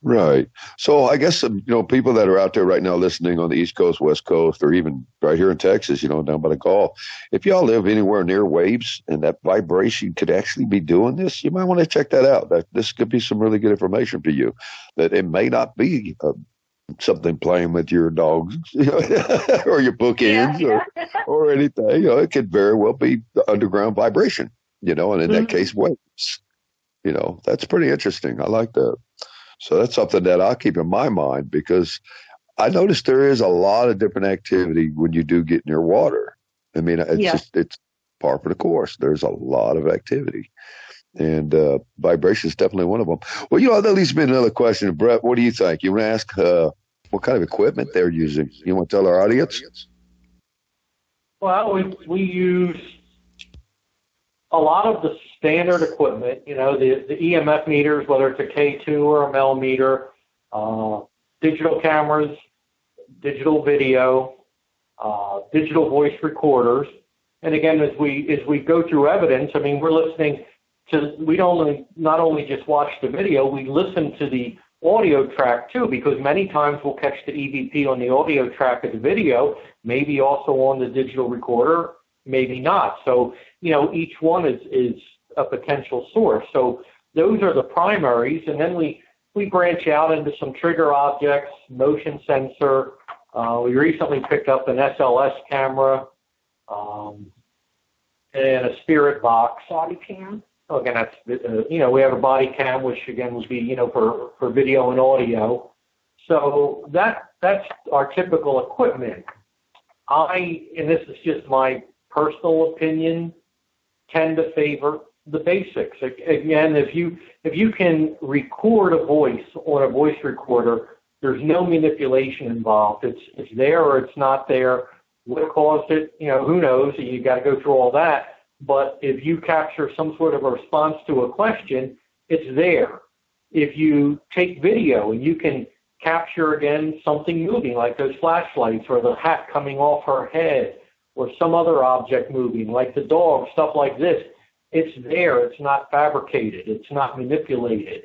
Right. So I guess, people that are out there right now listening on the East Coast, West Coast, or even right here in Texas, down by the Gulf, if y'all live anywhere near waves and that vibration could actually be doing this, you might want to check that out. This could be some really good information for you, that it may not be something playing with your dogs or your bookends or anything. It could very well be the underground vibration, and in that case, waves. That's pretty interesting. I like that. So that's something that I'll keep in my mind, because I noticed there is a lot of different activity when you do get near water. I mean, it's par for the course. There's a lot of activity, and vibration is definitely one of them. Well, that leads me to another question. Brett, what do you think? You want to ask what kind of equipment they're using? You want to tell our audience? Well, we use a lot of the standard equipment, the EMF meters, whether it's a K2 or a Mel meter, digital cameras, digital video, digital voice recorders. And again, as we go through evidence, we're listening to, not only just watch the video, we listen to the audio track too, because many times we'll catch the EVP on the audio track of the video, maybe also on the digital recorder, maybe not. So, each one is a potential source. So those are the primaries. And then we branch out into some trigger objects, motion sensor. We recently picked up an SLS camera, and a spirit box. Body cam. Again, that's, we have a body cam, which again would be, for video and audio. So that's our typical equipment. And this is just my personal opinion, tend to favor the basics. Again, if you can record a voice on a voice recorder, there's no manipulation involved. It's there or it's not there. What caused it? Who knows? You got to go through all that. But if you capture some sort of a response to a question, it's there. If you take video and you can capture, again, something moving, like those flashlights or the hat coming off her head, or some other object moving, like the dog, stuff like this, it's there. It's not fabricated. It's not manipulated.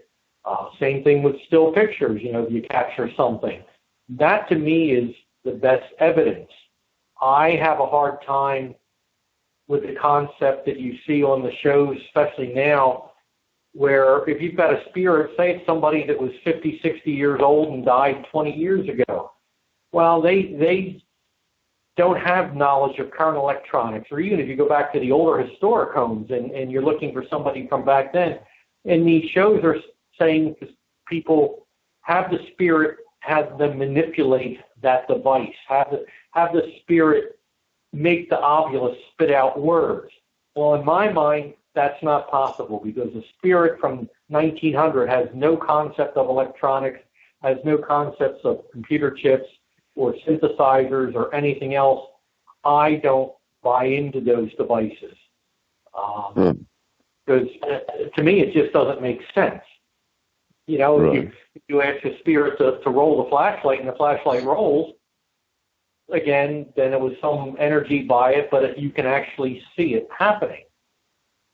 Same thing with still pictures. If you capture something, that to me is the best evidence. I have a hard time with the concept that you see on the shows, especially now, where if you've got a spirit, say it's somebody that was 50, 60 years old and died 20 years ago. Well, they don't have knowledge of current electronics, or even if you go back to the older historic homes and you're looking for somebody from back then, and these shows are saying people have the spirit, have them manipulate that device, have the spirit make the ovulus spit out words. Well, in my mind, that's not possible, because the spirit from 1900 has no concept of electronics, has no concepts of computer chips or synthesizers or anything else. I don't buy into those devices. Because to me, it just doesn't make sense. You know, Right. if you ask the spirit to roll the flashlight and the flashlight rolls, again, then it was some energy by it, but you can actually see it happening.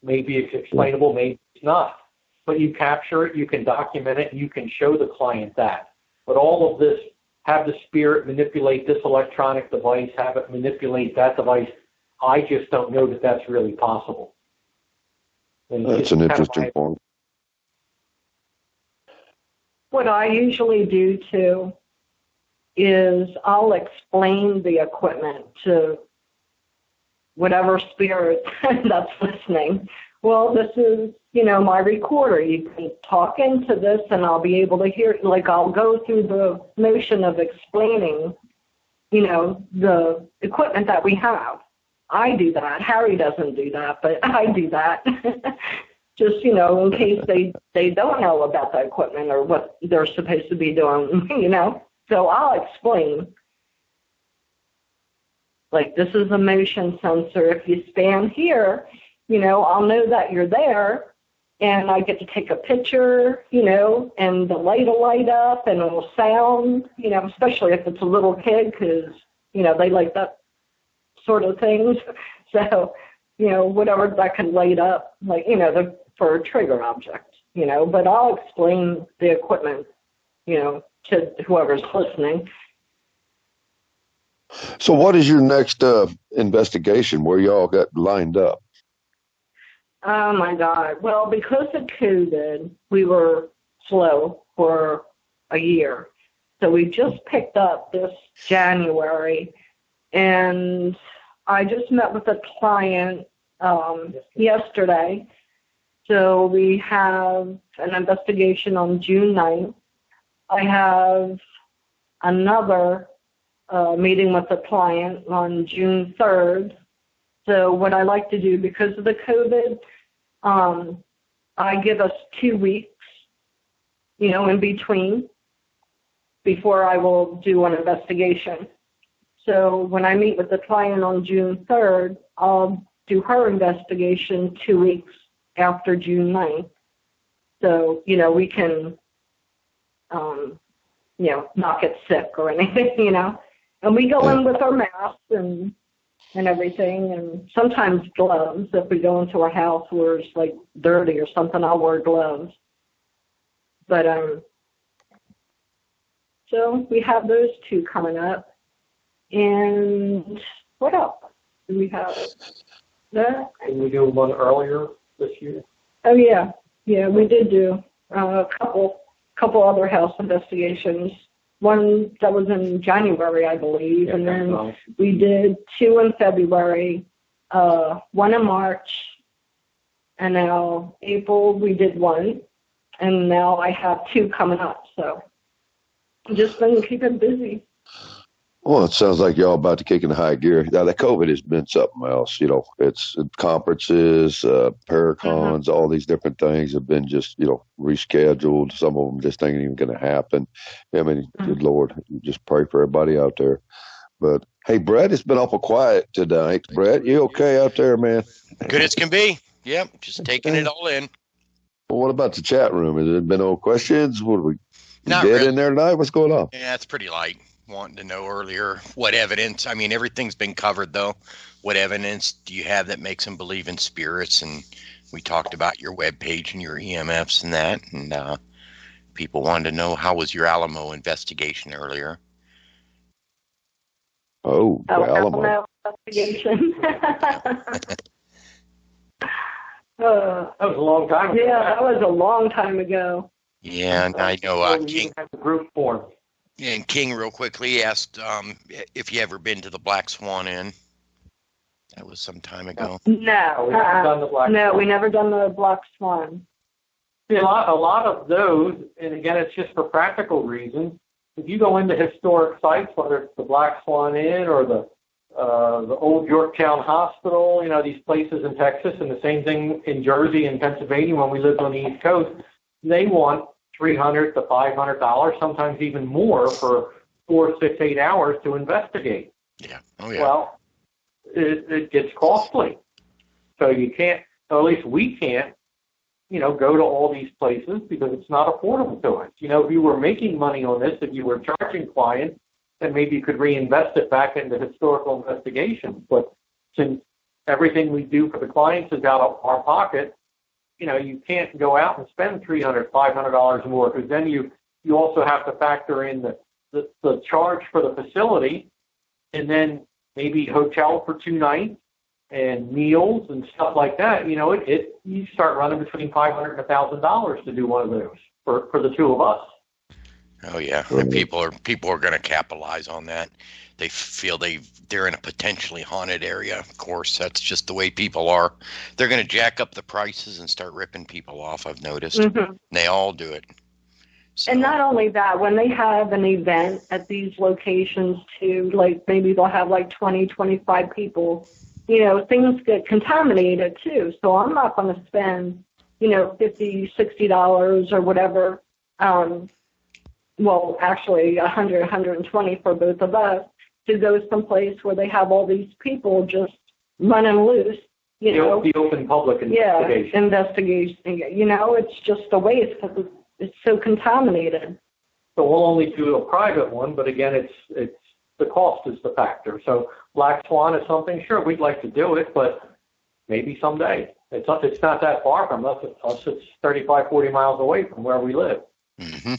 Maybe it's explainable, maybe it's not. But you capture it, you can document it, you can show the client that. But all of this, have the spirit manipulate this electronic device, have it manipulate that device, I just don't know that that's really possible. And it's That's an kind of interesting point. What I usually do too is I'll explain the equipment to whatever spirit that's listening. Well, this is, my recorder. You can talk into this and I'll be able to hear, like I'll go through the motion of explaining, the equipment that we have. I do that. Harry doesn't do that, but I do that. Just, in case they don't know about the equipment or what they're supposed to be doing, So I'll explain. Like, this is a motion sensor. If you stand here, I'll know that you're there, and I get to take a picture, and the light will light up, and it'll sound, especially if it's a little kid, because, they like that sort of things. So, whatever that can light up, like, for a trigger object, but I'll explain the equipment, to whoever's listening. So what is your next investigation? Where y'all got lined up? Oh, my God. Well, because of COVID, we were slow for a year. So we just picked up this January, and I just met with a client yesterday. So we have an investigation on June 9th. I have another meeting with a client on June 3rd. So what I like to do, because of the COVID, I give us 2 weeks, in between, before I will do an investigation. So when I meet with the client on June 3rd, I'll do her investigation 2 weeks after June 9th. So, we can, not get sick or anything, And we go in with our masks and everything, and sometimes gloves. If we go into a house where it's like dirty or something, I'll wear gloves. But so we have those 2 coming up. And what else do we have? That? Did we do one earlier this year? Oh yeah, we did do a couple other house investigations. One that was in January, I believe, and then we did 2 in February, 1 in March, and now April we did 1, and now I have 2 coming up. So just been keeping busy. Well, it sounds like y'all about to kick into high gear. Now, the COVID has been something else. It's conferences, paracons, all these different things have been just, rescheduled. Some of them just ain't even going to happen. I mean, good Lord, just pray for everybody out there. But, hey, Brett, it's been awful quiet tonight. Brett, you okay out there, man? Good as can be. Yep, just taking it all in. Well, what about the chat room? Has there been no questions? What are we Not dead really. in there tonight? What's going on? Yeah, it's pretty light. Wanting to know earlier what evidence. I mean, everything's been covered, though. What evidence do you have that makes them believe in spirits? And we talked about your webpage and your EMFs and that. And people wanted to know, how was your Alamo investigation earlier? Oh, Alamo investigation. That was a long time ago. Yeah, that was a long time ago. Yeah, and I know King had the group form. And King real quickly asked if you ever been to the Black Swan Inn. That was some time ago. No, we never done the Black Swan. See, a lot of those, and again, it's just for practical reasons. If you go into historic sites, whether it's the Black Swan Inn or the old Yorktown Hospital, these places in Texas, and the same thing in Jersey and Pennsylvania when we lived on the East Coast, they want $300 to $500, sometimes even more, for 4, 6, 8 hours to investigate. Yeah. Oh, yeah. Well, it gets costly. So you can't, or at least we can't, go to all these places because it's not affordable to us. If you were making money on this, if you were charging clients, then maybe you could reinvest it back into historical investigations. But since everything we do for the clients is out of our pocket, you can't go out and spend $300, $500 more, because then you also have to factor in the charge for the facility, and then maybe hotel for 2 nights and meals and stuff like that. You start running between $500 and $1,000 to do one of those for the two of us. Oh yeah, and people are going to capitalize on that. They feel they're in a potentially haunted area. Of course, that's just the way people are. They're going to jack up the prices and start ripping people off. I've noticed. Mm-hmm. They all do it. So. And not only that, when they have an event at these locations too, like maybe they'll have like 20, 25 people, things get contaminated too. So I'm not going to spend, $50, $60 or whatever. Well, actually, $100, $120 for both of us to go someplace where they have all these people just running loose. The open public investigation. Yeah, investigation. It's just a waste because it's so contaminated. So we'll only do a private one, but again, it's the cost is the factor. So Black Swan is something, sure, we'd like to do it, but maybe someday. It's not that far from us. It's 35, 40 miles away from where we live. Mm-hmm.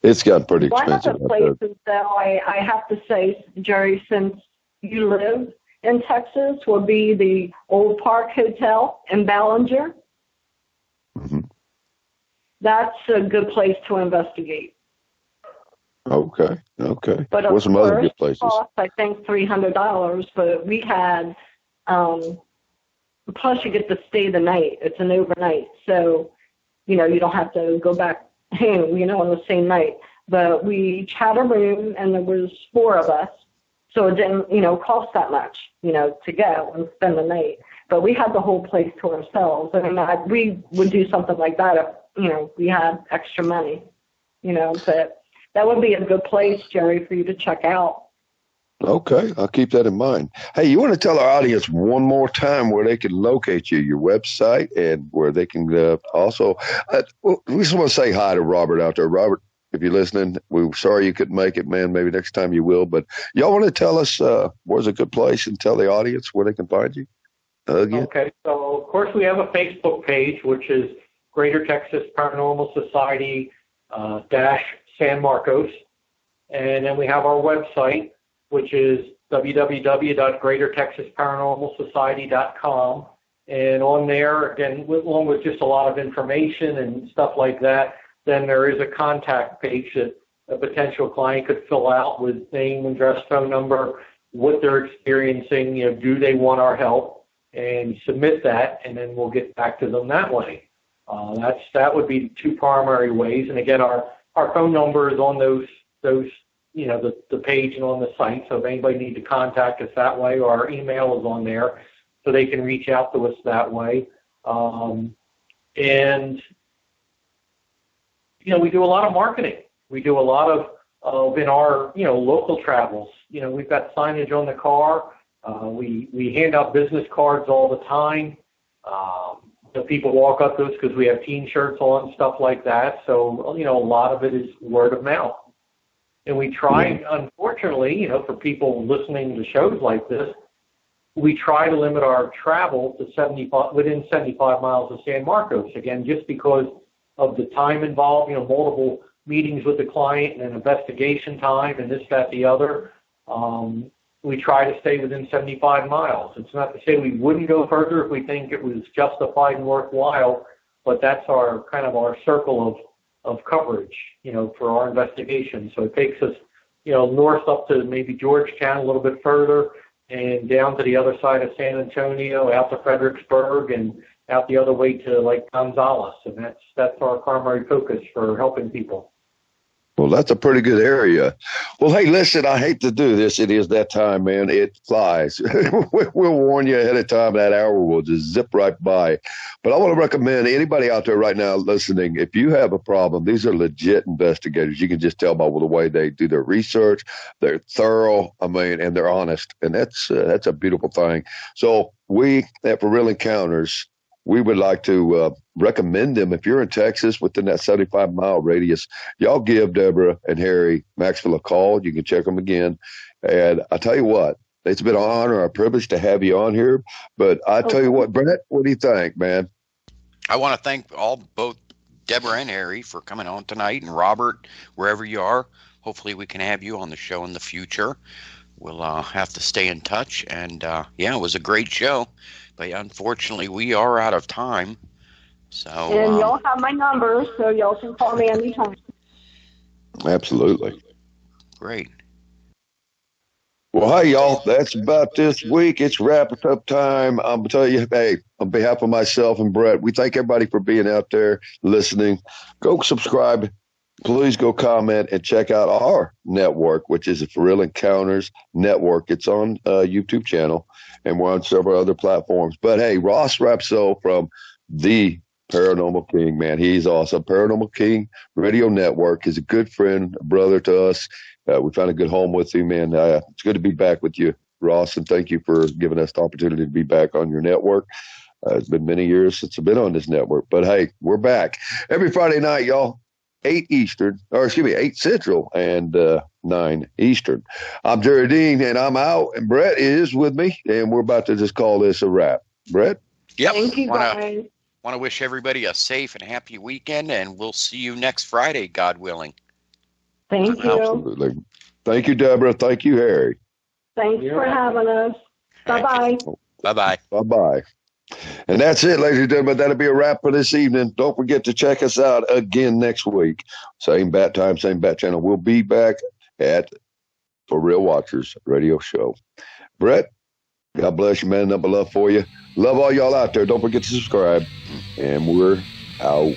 It's got pretty expensive. One of the places, though, I have to say, Jerry, since you live in Texas, will be the Old Park Hotel in Ballinger. Mm-hmm. That's a good place to investigate. Okay. But what's some other good places? Cost, I think $300, but we had, plus you get to stay the night. It's an overnight, so, you don't have to go back home, on the same night. But we each had a room, and there was 4 of us, so it didn't, cost that much, to go and spend the night. But we had the whole place to ourselves. I mean, we would do something like that if, we had extra money, but that would be a good place, Jerry, for you to check out. Okay, I'll keep that in mind. Hey, you want to tell our audience one more time where they can locate you, your website, and where they can also, we just want to say hi to Robert out there. Robert, if you're listening, we're sorry you couldn't make it, man. Maybe next time you will. But y'all want to tell us where's a good place and tell the audience where they can find you again? Okay, so of course we have a Facebook page, which is Greater Texas Paranormal Society San Marcos. And then we have our website, which is www.greatertexasparanormalsociety.com. And on there, again, along with just a lot of information and stuff like that, then there is a contact page that a potential client could fill out with name, address, phone number, what they're experiencing, do they want our help, and submit that, and then we'll get back to them that way. That would be 2 primary ways. And again, our phone number is on those the page and on the site. So if anybody needs to contact us that way, or our email is on there, so they can reach out to us that way. And we do a lot of marketing. We do a lot of in our local travels. We've got signage on the car. We hand out business cards all the time. The people walk up to us because we have team shirts on, stuff like that. So a lot of it is word of mouth. And we try, unfortunately, for people listening to shows like this, we try to limit our travel to within 75 miles of San Marcos. Again, just because of the time involved, meetings with the client and investigation time and this, that, the other, we try to stay within 75 miles. It's not to say we wouldn't go further if we think it was justified and worthwhile, but that's our kind of our circle of coverage, for our investigation. So it takes us, north up to maybe Georgetown a little bit further and down to the other side of San Antonio, out to Fredericksburg, and out the other way to like Gonzales. And that's our primary focus for helping people. Well, that's a pretty good area. Well, hey, listen, I hate to do this. It is that time, man. It flies. We'll warn you ahead of time. That hour will just zip right by. But I want to recommend anybody out there right now listening, if you have a problem, these are legit investigators. You can just tell by the way they do their research. They're thorough, and they're honest. And that's a beautiful thing. So we at For Real Encounters, we would like to recommend them. If you're in Texas within that 75-mile radius, y'all give Deborah and Harry Maxfield a call. You can check them again. And I tell you what, it's been an honor, a privilege to have you on here. But I tell you what, Brett, what do you think, man? I want to thank both Deborah and Harry for coming on tonight, and Robert, wherever you are. Hopefully we can have you on the show in the future. We'll have to stay in touch. And, it was a great show. But unfortunately, we are out of time. So, and y'all have my number, so y'all can call me anytime. Absolutely. Great. Well, hey, y'all, that's about this week. It's wrapping up time. I'm going to tell you, hey, on behalf of myself and Brett, we thank everybody for being out there listening. Go subscribe. Please go comment and check out our network, which is the For Real Encounters Network. It's on YouTube channel, and we're on several other platforms. But, hey, Ross Rapso from the Paranormal King, man, he's awesome. Paranormal King Radio Network is a good friend, a brother to us. We found a good home with him, and it's good to be back with you, Ross, and thank you for giving us the opportunity to be back on your network. It's been many years since I've been on this network, but, hey, we're back. Every Friday night, y'all. 8 Central and 9 Eastern. I'm Jerry Dean, and I'm out, and Brett is with me, and we're about to just call this a wrap. Brett? Yep. Thank you, guys. Want to wish everybody a safe and happy weekend, and we'll see you next Friday, God willing. Thank you. Absolutely. Thank you, Deborah. Thank you, Harry. Thanks for having us. Bye-bye. Bye-bye. Bye-bye. And that's it, ladies and gentlemen. That'll be a wrap for this evening. Don't forget to check us out again next week. Same bat time, same bat channel. We'll be back at For Real Watchers Radio Show. Brett, God bless you, man. Nothing but love for you. Love all y'all out there. Don't forget to subscribe. And we're out.